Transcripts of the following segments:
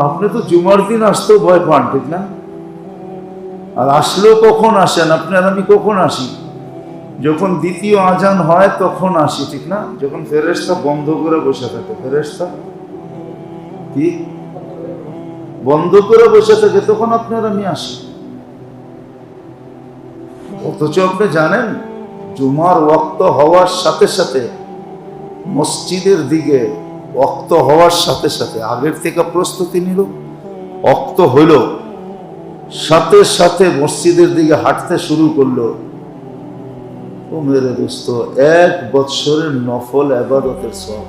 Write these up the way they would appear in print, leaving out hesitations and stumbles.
আপনি তো জুমার দিন আসতেও ভয় পান, ঠিক না? আর আসলেও কখন আসেন? আপনি আর আমি কখন আসি? যখন দ্বিতীয় আজান হয় তখন আসি, ঠিক না? যখন ফেরেশতা বন্ধ করে বসে থাকে, ফেরেশতা কি বন্ধ করে বসে থাকে, তখন আপনি আর আমি আসি। অথচ আপনি জানেন জুমার ওয়াক্ত হওয়ার সাথে সাথে মসজিদের দিকে ওয়াক্ত হওয়ার সাথে সাথে আগের থেকে প্রস্তুতি নিল, ওয়াক্ত হইল, সাথে সাথে মসজিদের দিকে হাঁটতে শুরু করলো। ও মেরে দোস্ত, 1 বৎসরের নফল ইবাদতের সওয়াব।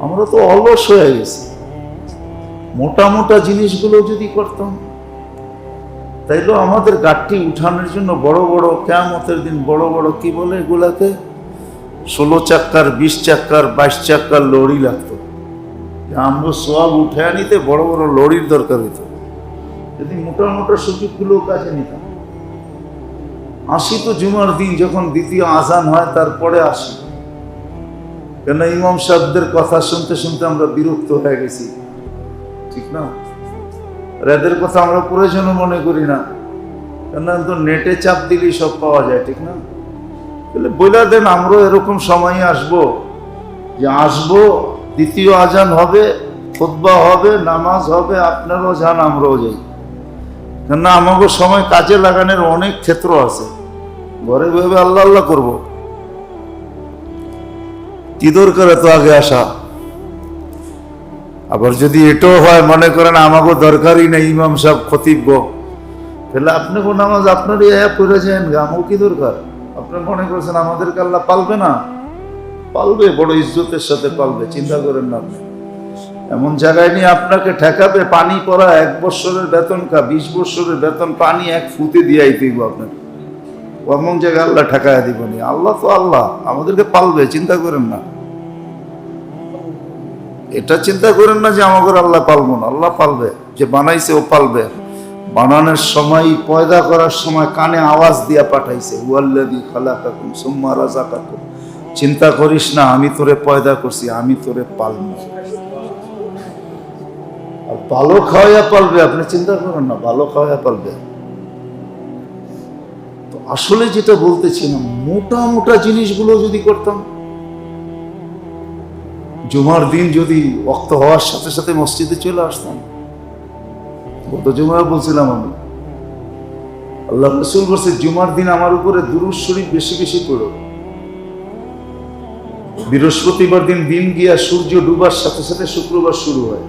আমরা তো অলস হয়ে গেছি। মোটা মোটা জিনিসগুলো যদি করতাম তাইলে আমাদের গাঠটি উঠানোর জন্য বড় বড় কিয়ামতের দিন বড় বড় কি বলে এগুলাকে 16 চাক্কার 20 চাক্কার 22 চাক্কার লরি লাগতো। আমরা সওয়াব উঠে আনিতে বড় বড় লরির দরকার হইতো যদি মোটা মোটা সুযোগগুলো কাজে নিতাম। আসি তো জুমার দিন যখন দ্বিতীয় আজান হয় তারপরে আসি, কেন ইমাম সাহেবদের কথা শুনতে শুনতে আমরা বিরক্ত হয়ে গেছি, ঠিক না? এদের কথা আমরা প্রয়োজনও মনে করি না, কেন তো নেটে চাপ দিলেই সব পাওয়া যায়, ঠিক না? তাহলে বইলা দেন আমরাও এরকম সময় আসবো যে আসবো, দ্বিতীয় আজান হবে, খুতবা হবে, নামাজ হবে, আপনারাও যান আমরাও যাই। কেননা আমাকে সময় কাজে লাগানোর অনেক ক্ষেত্র আছে। ঘরে ভেবে আল্লাহ আল্লাহ করবো, কি দরকার এত আগে আসা? আবার যদি এটাও হয় মনে করেন আমাকে দরকারই নেই, ইমাম সাহেব খতিব, তাহলে আপনি কোন নামাজ আপনারই করে যান, আমাকে কি দরকার? আপনি মনে করছেন আমাদেরকে আল্লাহ পালবে না? পালবে, বড় ইজ্জতের সাথে পালবে, চিন্তা করেন না। আপনি এমন জায়গায় নিয়ে আপনাকে ঠেকাবে, পানি পড়া 1 বৎসরের বেতন 20 বৎসরের বেতন পানি 1 ফুতে দিয়াই দিব আপনাকে। এমন জায়গায় আল্লাহ ঠেকায় দিবনি। আল্লাহ তো আল্লাহ, আমাদেরকে পালবে, চিন্তা করেন না। এটা চিন্তা করেন না যে আমাকে আল্লাহ পালবো না, আল্লাহ পালবে। যে বানাইছে ও পালবে। বানানোর সময়, পয়দা করার সময় কানে আওয়াজ দিয়া পাঠাইছে, হুয়াল্লাযী খালাকাকুম সুম্মা রাযাকাকুম, চিন্তা করিস না, আমি তোরে পয়দা করছি, আমি তোরে পালবো। আর ভালো খাওয়াইয়া পালবে, আপনি চিন্তা করেন না, ভালো খাওয়াইয়া পালবে। তো আসলে যেটা বলতেছিলাম, মোটা মোটা জিনিসগুলো যদি করতাম, জুমার দিন যদি ওয়াক্ত হওয়ার সাথে সাথে মসজিদে চলে আসতাম। গত জুমায় বলছিলাম আমি, আল্লাহ রাসূল বলেছে জুমার দিন আমার উপরে দুরূদ শরীফ বেশি বেশি পড়ো। বৃহস্পতিবার দিন দিন গিয়া সূর্য ডুবার সাথে সাথে শুক্রবার শুরু হয়,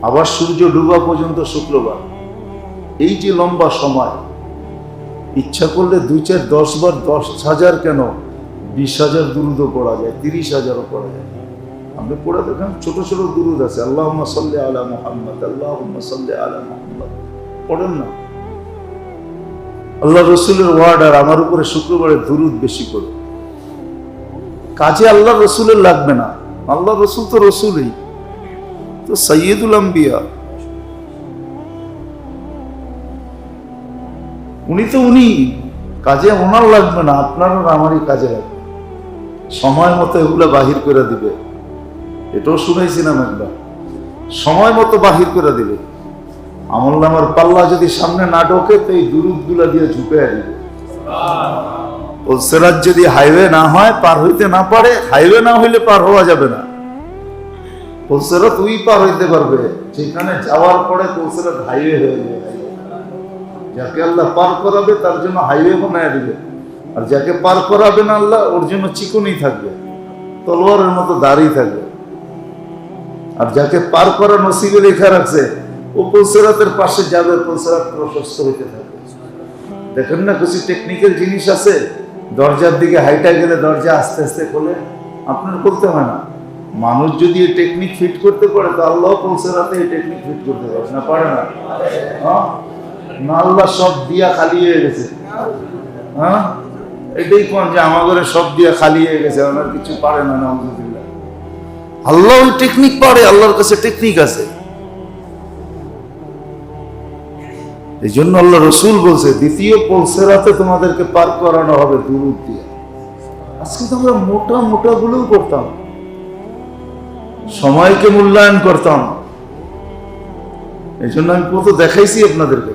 আবার সূর্য ডুবা পর্যন্ত শুক্রবার। এই যে লম্বা সময়, ইচ্ছা করলে 2, 4, 10 বার 10,000 কেন 20,000 দুরূদও পড়া যায়, 30,000ও পড়া যায়। আপনি পড়ে দেখেন, ছোট ছোট দুরূদ আছে, আল্লাহুম্মা সাল্লি আলা মুহাম্মদ, আল্লাহুম্মা সাল্লি আলা মুহাম্মদ, পড়েন না? আল্লাহ রসুলের ওয়ার্ড আর আমার উপরে শুক্রবারে দুরূদ বেশি করে। কাজে আল্লাহ রসুলের লাগবে না, আল্লাহ রসুল তো রসুলই তো, সাইয়্যিদুল আম্বিয়া, উনি তো উনি, কাজে ওনার লাগবে না, আপনার আর আমারই কাজে লাগবে। সময় মতো এগুলো বাহির করে দিবে, এটাও শুনেছিলাম একবার, সময় মতো বাহির করে দিবে। আমলনামার পাল্লা যদি সামনে না ঢোকে তো এই দুরূদ গুলা দিয়ে ঝুঁকে দিবে। সিরাত যদি হাইওয়ে না হয়, পার হইতে না পারে, হাইওয়ে না হইলে পার হওয়া যাবে না। সিরাত তুই পার হইতে পারবে যেখানে যাওয়ার পরে সিরাত হাইওয়ে হয়ে যাবে। যাকে আল্লাহ পার করাবে তার জন্য হাইওয়ে বানায় দিবে, আর যাকে পার করাবে না আল্লাহ, ওর জন্য চিকনই থাকবে, তলোয়ারের মতো দাড়ি থাকবে। আর যাকে পার করা নসিবে লেখা রাখছে, ও সিরাতের পাশে যাবে, সিরাত প্রশস্ত হইতে থাকবে। দেখেন না কিছু টেকনিক্যাল জিনিস আছে, দরজার দিকে হাইটা গেলে দরজা আস্তে আস্তে খোলে, আপনার খুলতে হয় না। মানুষ যদি এই টেকনিক ফিট করতে পারে তো আল্লাহ সিরাতে এই টেকনিক ফিট করতে পারে না? পারে না? না, আল্লাহ সব দিয়া খালি হয়ে গেছে। হ্যাঁ, এটাই কোন যে আমাদের সব দিয়া খালি হয়ে গেছে, ওনার কিছু পারে না। আলহামদুলিল্লাহ, আল্লাহ ওই টেকনিক পারে, আল্লাহর কাছে টেকনিক আছে। এই জন্য আল্লাহ রসুল বলছে দ্বিতীয় সিরাতে তোমাদেরকে পার করানো হবে দুরূদ দিয়ে। আজকে তো আমরা মোটা মোটা গুলোও করতাম, সময়কে মূল্যায়ন করতাম। এই জন্য আমি কত দেখাইছি আপনাদেরকে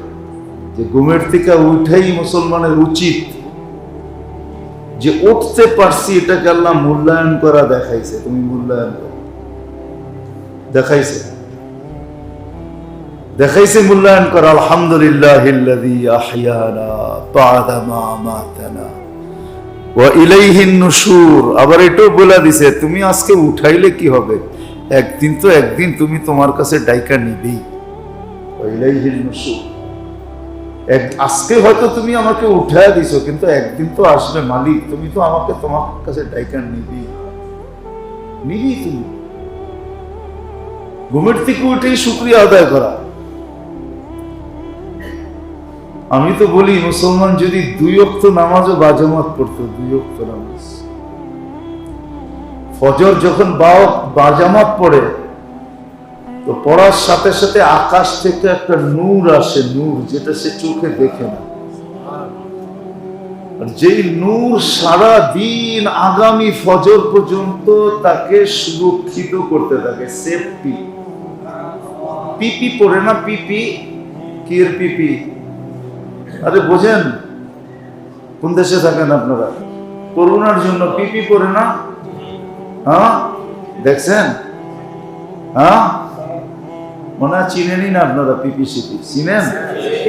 যে ঘুমের থেকে উঠাই মুসলমানের উচিত, যে উঠতে পারছি এটাকে আল্লাহ মূল্যায়ন করা দেখাইছে। তুমি মূল্যায়ন করো, দেখাইছে দেখাইছে মূল্যায়ন করা। আলহামদুলিল্লাহিল্লাযী আহইয়ানা বা'দা মা আমাতানা ওয়া ইলাইহিন নুশুর। আবার এটাও বলে দিছে তুমি আজকে উঠাইলে কি হবে, একদিন তো একদিন তুমি তোমার কাছে ডাইকা নিবেই। ওয়া ইলাইহিন নুশুর, আজকে হয়তো তুমি আমাকে উঠায় দিছো, কিন্তু একদিন তো আসবে মালিক, তুমি তো আমাকে তোমার কাছে ডাইকা নিবি তুমি। ঘুমের থেকে উঠেই শুকরিয়া আদায় করা। আমি তো বলি মুসলমান যদি 2 ওয়াক্ত নামাজও বাজামাত পড়তো, 2 ওয়াক্ত নামাজ, ফজর যখন বাজামাত পড়ে তো পড়ার সাথে সাথে আকাশ থেকে একটা নূর আসে, নূর যেটা সে চোখে দেখে না। আর যেই নূর সারা দিন আগামী ফজর পর্যন্ত তাকে সুরক্ষিত করতে থাকে, সেফটি। পিপি পড়ে না, পিপি কি এর পিপি? আরে বোঝেন কোন দেশে থাকেন আপনারা? করোনার জন্য পিপি পড়ে না? হ্যাঁ দেখছেন? হ্যাঁ মনে হয় চিনেনি না আপনারা পিপি সিপি? চিনেন?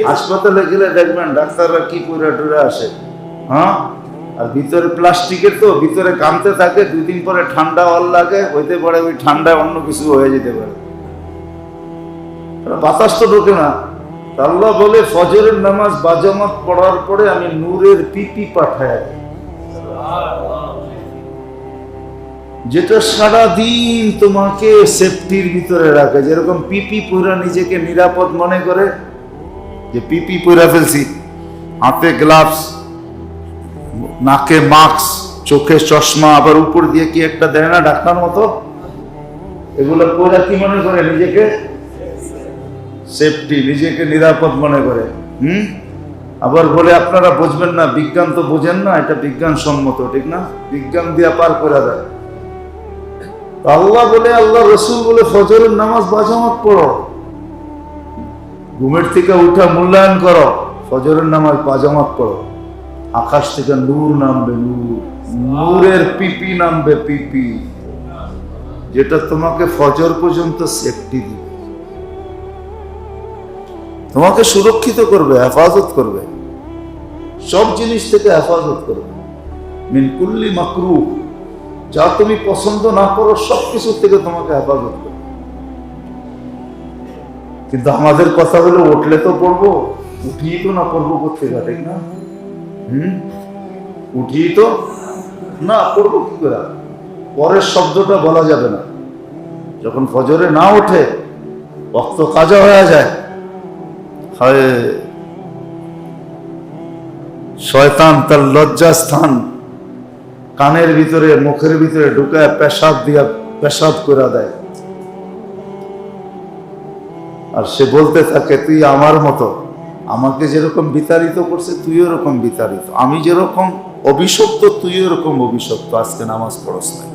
হাসপাতালে গেলে দেখবেন ডাক্তাররা কি পুরা টুরে আসে। হ্যাঁ, আর ভিতরে প্লাস্টিকের, তো ভিতরে কামতে থাকে, 2 দিন পরে ঠান্ডা হওয়ার লাগে, হইতে পারে ওই ঠান্ডায় অন্য কিছু হয়ে যেতে পারে, বাতাস তো ঢোকে না। আল্লাহ বলে ফজরের নামাজ বাজামাত পড়ার পরে আমি নূরের পিপি পাঠাই, যেটা সারা দিন তোমাকে সেফটির ভিতরে রাখে। যেরকম পিপি পরা নিজেকে নিরাপদ মনে করে, যে পিপি পরা ফেলছি, হাতে গ্লাভস, নাকে মাস্ক, চোখে চশমা, আবার উপর দিয়ে কি একটা দেয় না ডাক্তার মতো, এগুলো পরা কি মনে করে নিজেকে সেফটি, নিজেকে নিরাপদ মনে করে। আবার বলে আপনারা বুঝবেন না, বিজ্ঞান তো বোঝেন না, এটা বিজ্ঞান সম্মত, ঠিক না? বিজ্ঞান দিয়া পার করে দেয়। আল্লাহ বলে, আল্লাহ রসুল বলে ফজরের নামাজ বাজামাত পড়ো, ঘুমের থেকে উঠা মূল্যায়ন করো, ফজরের নামাজ বাজামাত পড়ো, আকাশ থেকে নূর নামবে, নূর, নূরের পিপি নামবে, পিপি, যেটা তোমাকে ফজর পর্যন্ত সেফটি দিবে, তোমাকে সুরক্ষিত করবে, হেফাজত করবে, সব জিনিস থেকে হেফাজত করবে। মিন কুল্লি মাকরুহ, যা তুমি পছন্দ না করো সবকিছু থেকে তোমাকে হেফাজত করবে। কিন্তু আমাদের কথা হলো উঠলে তো পড়বো, উঠিয়ে তো না পড়বো করতে গেলে, ঠিক না? উঠিয়ে তো না পড়বো কি করে? পরের শব্দটা বলা যাবে না। যখন ফজরে না ওঠে, ওয়াক্ত কাজা হয়ে যায়, হয় শয়তান তার লজ্জাস্থান কানের ভিতরে, মুখের ভিতরে ঢুকায় পেশাব করে দেয়, আর সে বলতে থাকে তুই আমার মতো, আমাকে যেরকম বিতাড়িত করছে তুই ওরকম বিতাড়িত, আমি যেরকম অভিশপ্ত তুই ওরকম অভিশপ্ত, আজকে নামাজ পড়স না।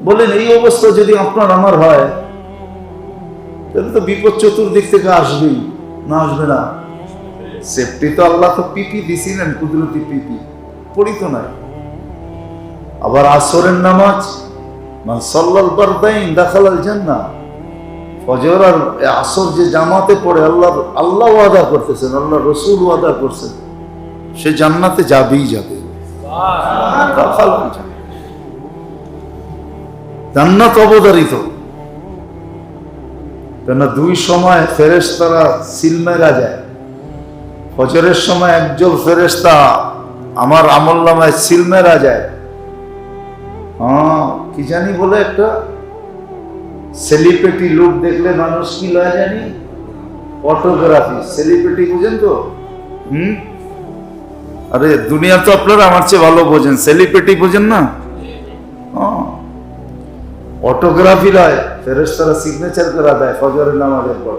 বলেন এই অবস্থা যদি আপনার আমার হয়, তাহলে তো বিপদ চতুর্দিক থেকে আসবেই, না আসবে না? সেফটি তো আল্লাহ তো পিপি দিছিলেন, কুদরতি পিপি, পড়ি তো নাই। আবার আসরের নামাজ, মান সাল্লাল বারদাইন দাখালাল জান্নাহ, ফজর আর আসর যে জামাতে পড়ে, আল্লাহ ওয়াদা করতেছেন, আল্লাহ রসুল ওয়াদা করছেন, সে জান্নাতে যাবেই যাবে। জান্নাত অবধারিত, কেন 2 সময় ফেরেশতারা সিল মেরা যায়। ফজরের সময় একজন ফেরেশতা আমার আমলনামায় সিল মেরা যায়। কি জানি বলে একটা সেলিব্রিটি লোক দেখলে মানুষ কি লয় জানি, ফটোগ্রাফি, সেলিব্রিটি বুঝেন তো? আরে দুনিয়া তো আপনারা আমার চেয়ে ভালো বোঝেন, সেলিব্রিটি বোঝেন না? অটোগ্রাফি লয়, ফেরেশতারা সিগনেচার করা দেয় ফজরের নামাজের পর।